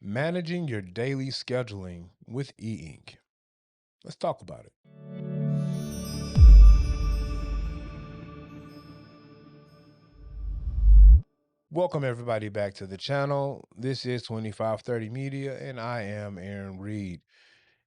Managing your daily scheduling with e-ink. Let's talk about it. Welcome everybody back to the channel. This is 2530 Media and I am Aaron Reed.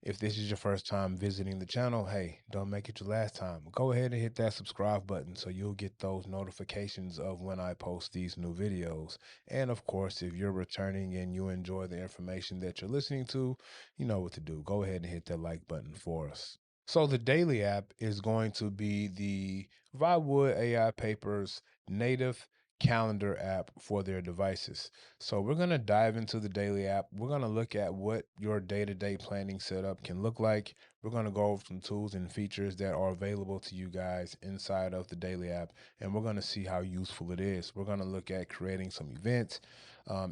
If this is your first time visiting the channel, hey, don't make it your last time. Go ahead and hit that subscribe button so you'll get those notifications of when I post these new videos. And of course, if you're returning and you enjoy the information that you're listening to, you know what to do. Go ahead and hit that like button for us. So the daily app is going to be the Viwoods AI Paper's native calendar app for their devices. So we're going to dive into the daily app. We're going to look at what your day-to-day planning setup can look like. We're going to go over some tools and features that are available to you guys inside of the daily app, and we're going to see how useful it is. We're going to look at creating some events,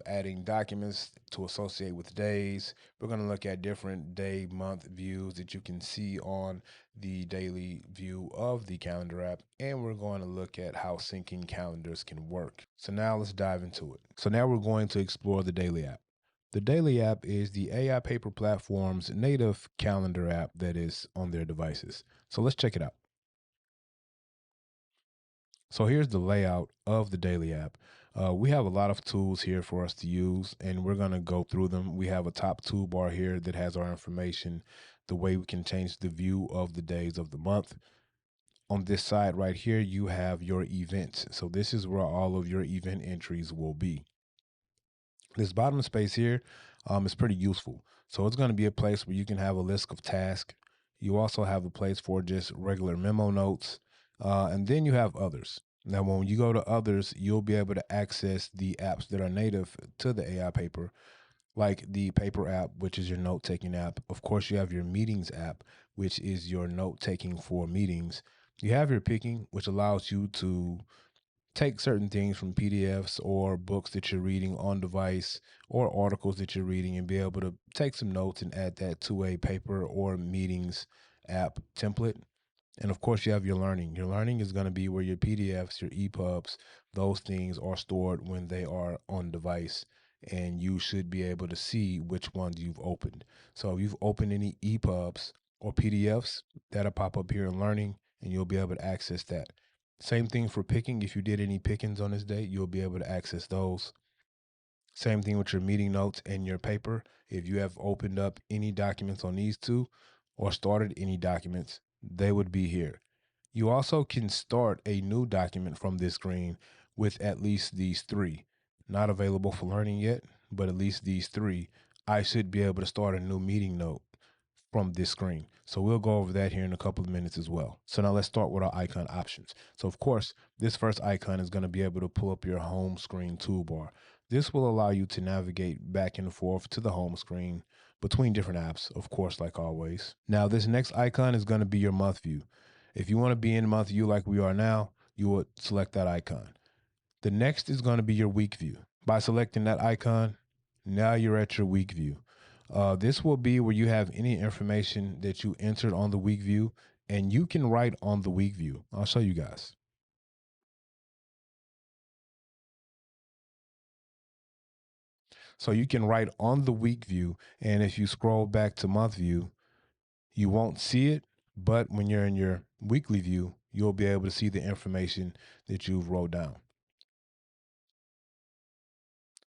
adding documents to associate with days. We're going to look at different day, month views that you can see on the daily view of the calendar app, and we're going to look at how syncing calendars can work. So now let's dive into it. So now we're going to explore the daily app. The daily app is the AI Paper platform's native calendar app that is on their devices. So let's check it out. So here's the layout of the daily app. We have a lot of tools here for us to use, and we're going to go through them. We have a top toolbar here that has our information, the way we can change the view of the days of the month. On this side right here, you have your events. So this is where all of your event entries will be. This bottom space here is pretty useful. So it's going to be a place where you can have a list of tasks. You also have a place for just regular memo notes. And then you have others. Now, when you go to others, you'll be able to access the apps that are native to the AI paper, like the paper app, which is your note taking app. Of course, you have your meetings app, which is your note taking for meetings. You have your picking, which allows you to take certain things from PDFs or books that you're reading on device or articles that you're reading and be able to take some notes and add that to a paper or meetings app template. And of course, you have your learning. Your learning is going to be where your PDFs, your EPUBs, those things are stored when they are on device. And you should be able to see which ones you've opened. So if you've opened any EPUBs or PDFs, that'll pop up here in learning and you'll be able to access that. Same thing for picking. If you did any pickings on this day, you'll be able to access those. Same thing with your meeting notes and your paper. If you have opened up any documents on these two or started any documents, they would be here. You also can start a new document from this screen with at least these three. Not available for learning yet, but at least these three. I should be able to start a new meeting note from this screen. So we'll go over that here in a couple of minutes as well. So now let's start with our icon options. So of course, this first icon is going to be able to pull up your home screen toolbar. This will allow you to navigate back and forth to the home screen between different apps, of course, like always. Now this next icon is going to be your month view. If you want to be in month view like we are now, you would select that icon. The next is going to be your week view. By selecting that icon, now you're at your week view. This will be where you have any information that you entered on the week view, and you can write on the week view. I'll show you guys. So you can write on the week view, and if you scroll back to month view, you won't see it, but when you're in your weekly view, you'll be able to see the information that you've wrote down.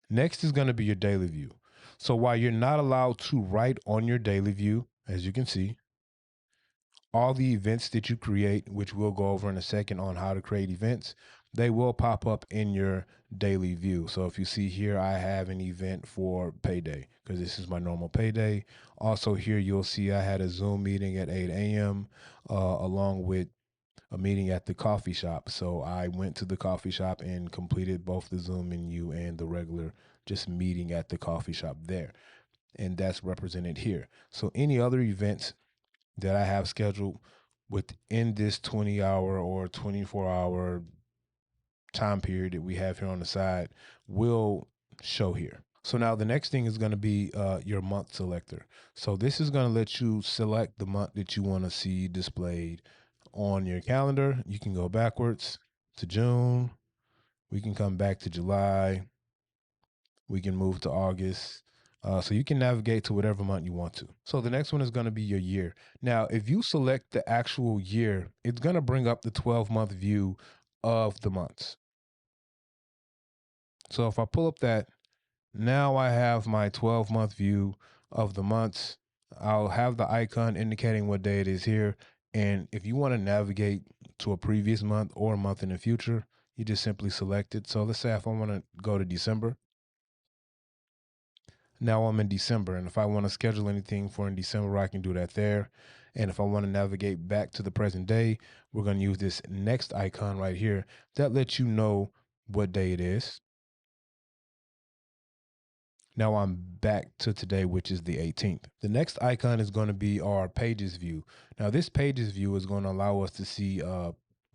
Next is going to be your daily view. So while you're not allowed to write on your daily view, as you can see, all the events that you create, which we'll go over in a second on how to create events, they will pop up in your daily view. So if you see here, I have an event for payday because this is my normal payday. Also here, you'll see I had a Zoom meeting at 8 a.m. Along with a meeting at the coffee shop. So I went to the coffee shop and completed both the Zoom menu and the regular just meeting at the coffee shop there. And that's represented here. So any other events that I have scheduled within this 20-hour or 24-hour time period that we have here on the side will show here. So now the next thing is going to be your month selector. So this is going to let you select the month that you want to see displayed on your calendar. You can go backwards to June. We can come back to July. We can move to August. So you can navigate to whatever month you want to. So the next one is going to be your year. Now, if you select the actual year, it's going to bring up the 12-month view of the months. So if I pull up that, now I have my 12-month view of the months. I'll have the icon indicating what day it is here. And if you want to navigate to a previous month or a month in the future, you just simply select it. So let's say if I want to go to December, now I'm in December. And if I want to schedule anything for in December, I can do that there. And if I want to navigate back to the present day, we're going to use this next icon right here that lets you know what day it is. Now I'm back to today, which is the 18th. The next icon is going to be our pages view. Now this pages view is going to allow us to see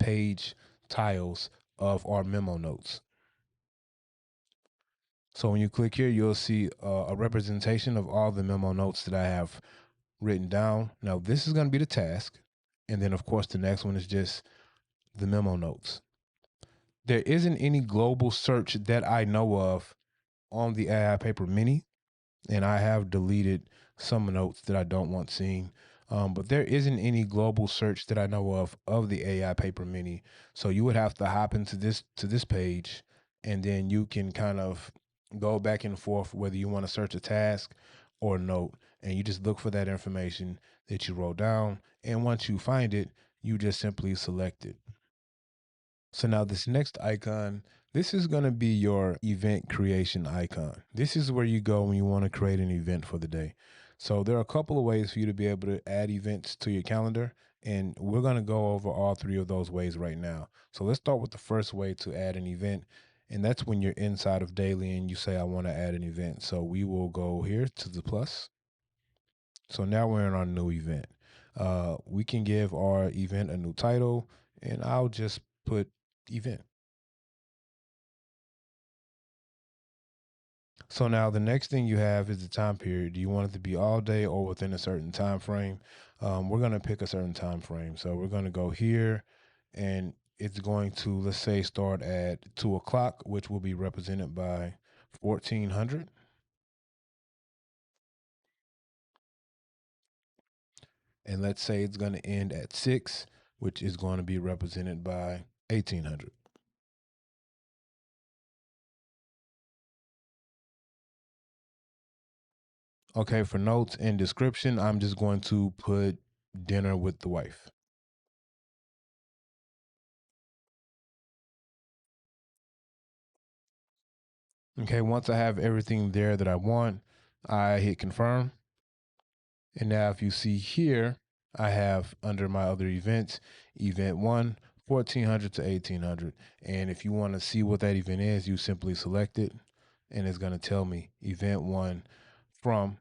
page tiles of our memo notes. So when you click here, you'll see a representation of all the memo notes that I have written down. Now this is going to be the task. And then of course the next one is just the memo notes. There isn't any global search that I know of on the AI Paper Mini, and I have deleted some notes that I don't want seen. But there isn't any global search that I know of the AI Paper Mini. So you would have to hop into this page, and then you can kind of go back and forth whether you want to search a task or a note, and you just look for that information that you wrote down. And once you find it, you just simply select it. So now this next icon, this is going to be your event creation icon. This is where you go when you want to create an event for the day. So there are a couple of ways for you to be able to add events to your calendar, and we're going to go over all three of those ways right now. So let's start with the first way to add an event, and that's when you're inside of daily and you say, I want to add an event. So we will go here to the plus. So now we're in our new event. We can give our event a new title, and I'll just put event. So now the next thing you have is the time period. Do you want it to be all day or within a certain time frame? We're going to pick a certain time frame. So we're going to go here, and it's going to, let's say, start at 2 o'clock, which will be represented by 1400. And let's say it's going to end at 6, which is going to be represented by 1800. Okay, for notes and description, I'm just going to put dinner with the wife. Okay, once I have everything there that I want, I hit confirm. And now if you see here, I have under my other events, event one, 1400 to 1800. And if you want to see what that event is, you simply select it and it's going to tell me event one from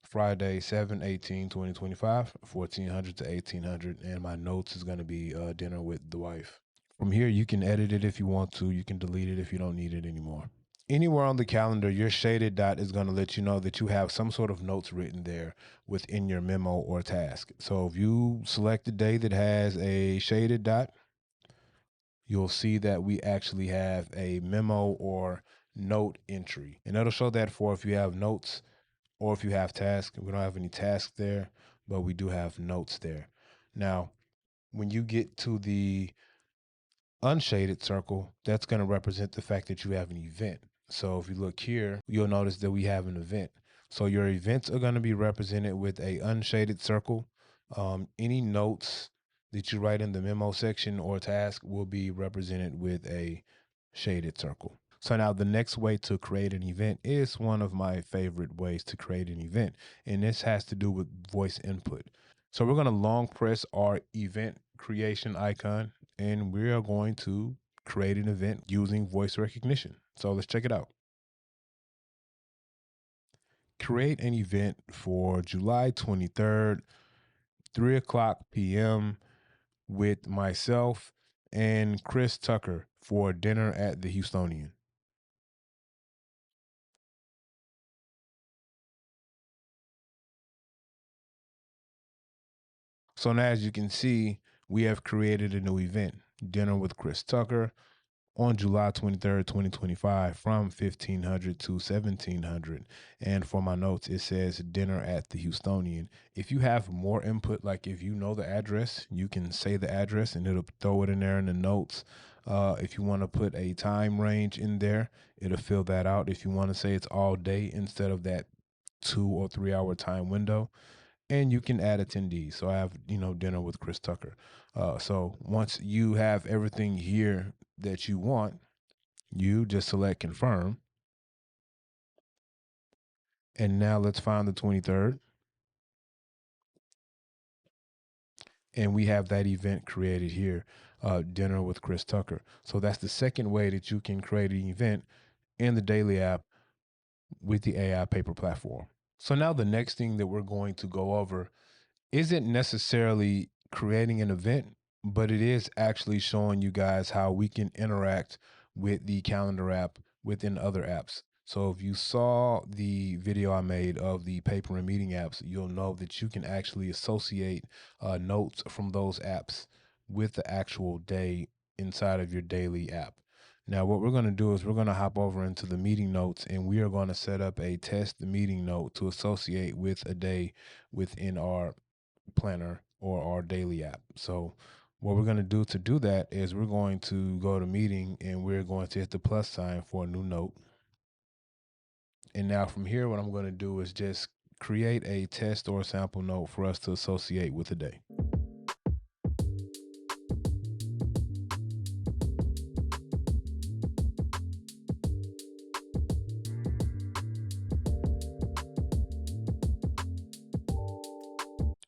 Friday, 7/18/2025, 1400 to 1800. And my notes is going to be dinner with the wife. From here, you can edit it if you want to. You can delete it if you don't need it anymore. Anywhere on the calendar, your shaded dot is going to let you know that you have some sort of notes written there within your memo or task. So if you select a day that has a shaded dot, you'll see that we actually have a memo or note entry. And it'll show that for if you have notes or if you have tasks. We don't have any tasks there, but we do have notes there. Now, when you get to the unshaded circle, that's going to represent the fact that you have an event. So if you look here, you'll notice that we have an event. So your events are going to be represented with a unshaded circle. Any notes that you write in the memo section or task will be represented with a shaded circle. So now the next way to create an event is one of my favorite ways to create an event, and this has to do with voice input. So we're going to long press our event creation icon, and we are going to create an event using voice recognition. So let's check it out. Create an event for July 23rd, 3 o'clock p.m. with myself and Chris Tucker for dinner at the Houstonian. So now, as you can see, we have created a new event, dinner with Chris Tucker, on July 23rd, 2025 from 1500 to 1700. And for my notes, it says dinner at the Houstonian. If you have more input, like if you know the address, you can say the address and it'll throw it in there in the notes. If you want to put a time range in there, it'll fill that out. If you want to say it's all day instead of that 2 or 3 hour time window, and you can add attendees. So I have, dinner with Chris Tucker. So once you have everything here that you want, you just select confirm. And now let's find the 23rd. And we have that event created here, dinner with Chris Tucker. So that's the second way that you can create an event in the Daily app with the AI paper platform. So now the next thing that we're going to go over isn't necessarily creating an event, but it is actually showing you guys how we can interact with the calendar app within other apps. So if you saw the video I made of the paper and meeting apps, you'll know that you can actually associate notes from those apps with the actual day inside of your daily app. Now, what we're going to do is we're going to hop over into the meeting notes and we are going to set up a test meeting note to associate with a day within our planner or our daily app. So what we're going to do that is we're going to go to meeting and we're going to hit the plus sign for a new note. And now from here, what I'm going to do is just create a test or a sample note for us to associate with the day.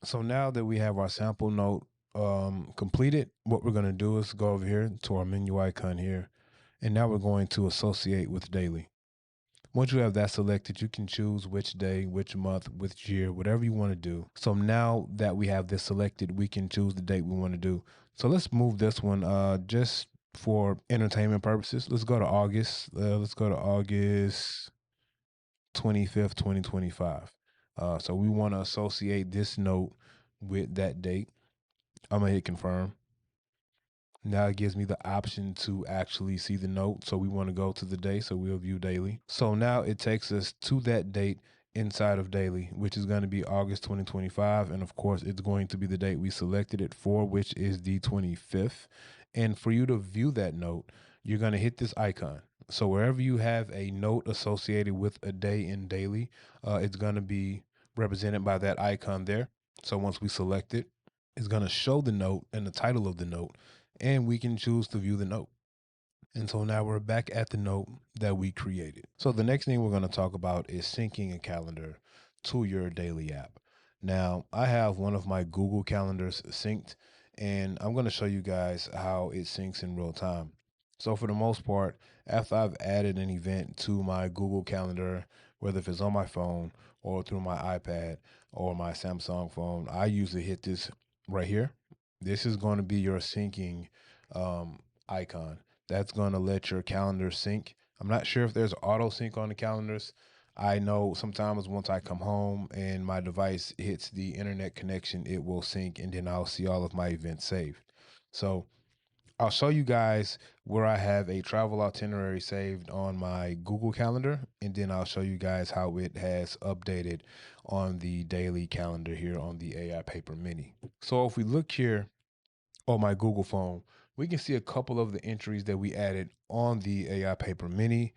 So now that we have our sample note completed, what we're going to do is go over here to our menu icon here. And now we're going to associate with daily. Once you have that selected, you can choose which day, which month, which year, whatever you want to do. So now that we have this selected, we can choose the date we want to do. So let's move this one just for entertainment purposes. Let's go to August. Let's go to August 25th, 2025. So we want to associate this note with that date. I'm going to hit confirm. Now it gives me the option to actually see the note. So we want to go to the day. So we'll view daily. So now it takes us to that date inside of daily, which is going to be August 2025. And of course, it's going to be the date we selected it for, which is the 25th. And for you to view that note, you're going to hit this icon. So wherever you have a note associated with a day in daily, it's going to be represented by that icon there. So once we select it, it's going to show the note and the title of the note, and we can choose to view the note. And so now we're back at the note that we created. So the next thing we're going to talk about is syncing a calendar to your daily app. Now, I have one of my Google calendars synced, and I'm going to show you guys how it syncs in real time. So for the most part, after I've added an event to my Google calendar, whether if it's on my phone or through my iPad or my Samsung phone, I usually hit this right here. This is going to be your syncing icon. That's going to let your calendar sync. I'm not sure if there's auto sync on the calendars. I know sometimes once I come home and my device hits the internet connection, it will sync and then I'll see all of my events saved. So I'll show you guys where I have a travel itinerary saved on my Google Calendar, and then I'll show you guys how it has updated on the daily calendar here on the AI Paper Mini. So if we look here on my Google phone, we can see a couple of the entries that we added on the AI Paper Mini.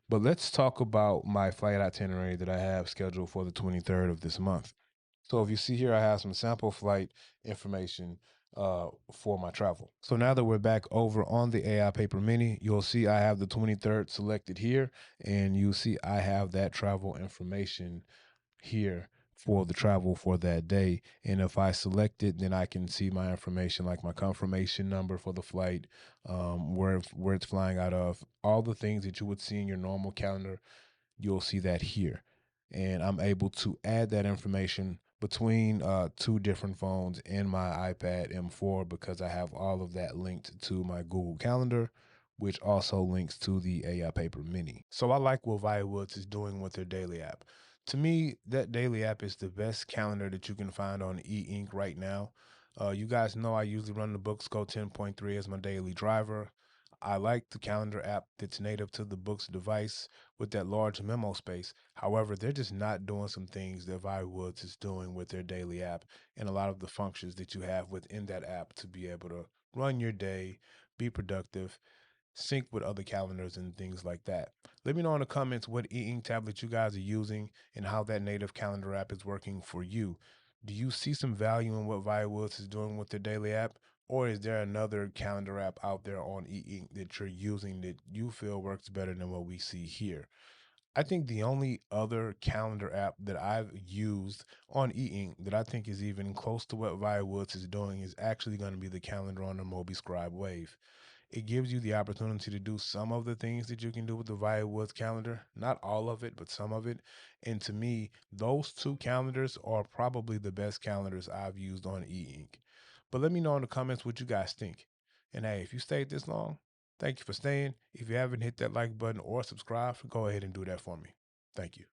But let's talk about my flight itinerary that I have scheduled for the 23rd of this month. So if you see here, I have some sample flight information for my travel. So now that we're back over on the AI Paper Mini, you'll see I have the 23rd selected here, and you see I have that travel information here for the travel for that day. And if I select it, then I can see my information like my confirmation number for the flight, where it's flying out of, all the things that you would see in your normal calendar, you'll see that here. And I'm able to add that information between two different phones and my iPad M4 because I have all of that linked to my Google Calendar, which also links to the AI Paper Mini. So I like what Viwoods is doing with their daily app. To me, that daily app is the best calendar that you can find on e-ink right now. You guys know I usually run the Books Go 10.3 as my daily driver. I like the calendar app that's native to the book's device with that large memo space. However, they're just not doing some things that Viwoods is doing with their daily app and a lot of the functions that you have within that app to be able to run your day, be productive, sync with other calendars and things like that. Let me know in the comments what e-ink tablet you guys are using and how that native calendar app is working for you. Do you see some value in what Viwoods is doing with their daily app? Or is there another calendar app out there on e-ink that you're using that you feel works better than what we see here? I think the only other calendar app that I've used on e-ink that I think is even close to what Viwoods is doing is actually going to be the calendar on the Mobi Scribe Wave. It gives you the opportunity to do some of the things that you can do with the Via Woods calendar, not all of it, but some of it. And to me, those two calendars are probably the best calendars I've used on e-ink. But let me know in the comments what you guys think. And hey, if you stayed this long, thank you for staying. If you haven't hit that like button or subscribe, go ahead and do that for me. Thank you.